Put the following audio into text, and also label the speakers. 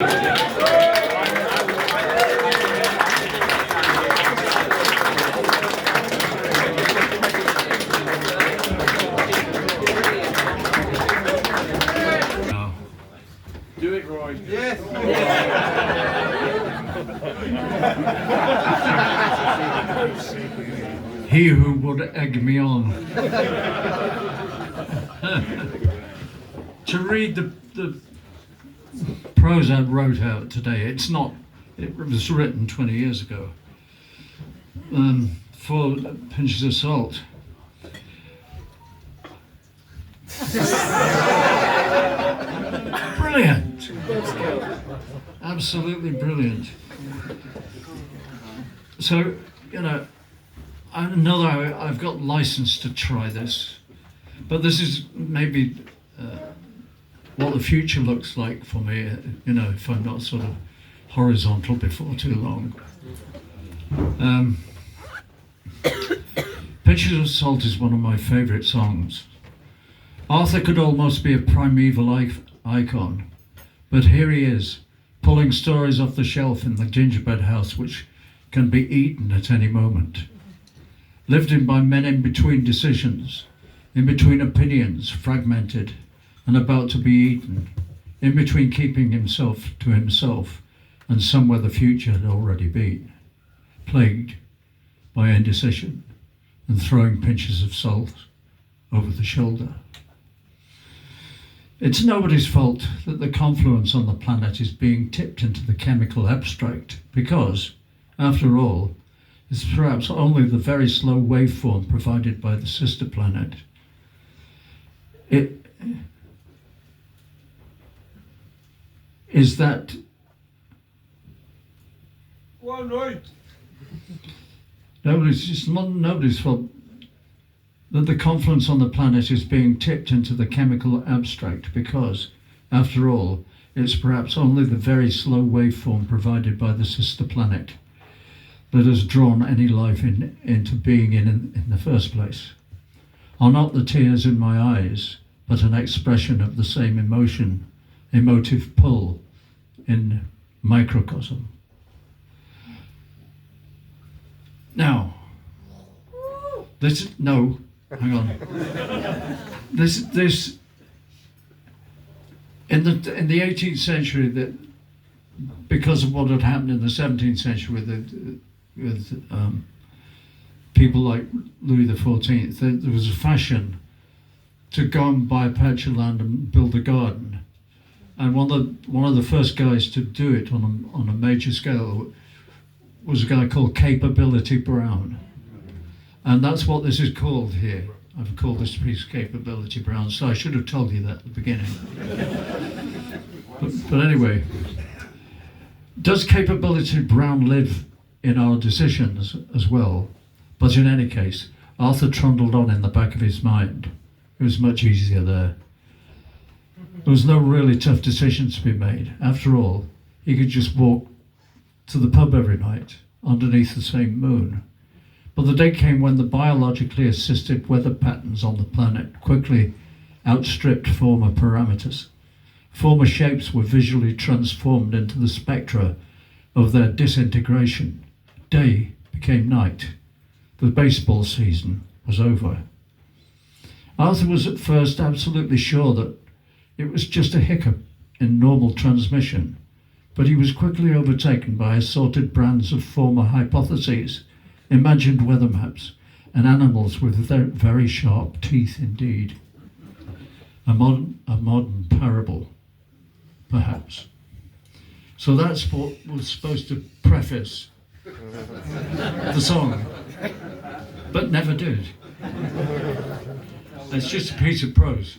Speaker 1: Do it, Roy.
Speaker 2: Yes.
Speaker 3: He who would egg me on. To read the prose I wrote out today, it was written 20 years ago, for pinches of salt. Brilliant. Absolutely brilliant. So, you know, I know that I've got license to try this, but this is maybe what the future looks like for me, you know, if I'm not sort of horizontal before too long. Pinches of Salt is one of my favourite songs. Arthur could almost be a primeval icon, but here he is, pulling stories off the shelf in the gingerbread house which can be eaten at any moment. Lived in by men in between decisions, in between opinions, fragmented and about to be eaten, in between keeping himself to himself and somewhere the future had already been, plagued by indecision and throwing pinches of salt over the shoulder. It's nobody's fault that the confluence on the planet is being tipped into the chemical abstract because, after all, it's perhaps only the very slow waveform provided by the sister planet. It is that.
Speaker 2: Well, right.
Speaker 3: Nobody's fault that the confluence on the planet is being tipped into the chemical abstract because, after all, it's perhaps only the very slow waveform provided by the sister planet that has drawn any life into being in the first place. Are not the tears in my eyes but an expression of the same emotive pull in microcosm? Now, hang on. This in the 18th century, that because of what had happened in the 17th century with people like Louis XIV, there was a fashion to go and buy a patch of land and build a garden, and one of the first guys to do it on a major scale was a guy called Capability Brown. And that's what this is called here. I've called this piece Capability Brown, so I should have told you that at the beginning. but anyway, does Capability Brown live in our decisions as well? But in any case, Arthur trundled on in the back of his mind. It was much easier there. There was no really tough decisions to be made. After all, he could just walk to the pub every night underneath the same moon. But the day came when the biologically assisted weather patterns on the planet quickly outstripped former parameters. Former shapes were visually transformed into the spectra of their disintegration. Day became night. The baseball season was over. Arthur was at first absolutely sure that it was just a hiccup in normal transmission, but he was quickly overtaken by assorted brands of former hypotheses, imagined weather maps, and animals with very sharp teeth indeed. A modern parable, perhaps. So that's what was supposed to preface the song, but never did. It's just a piece of prose.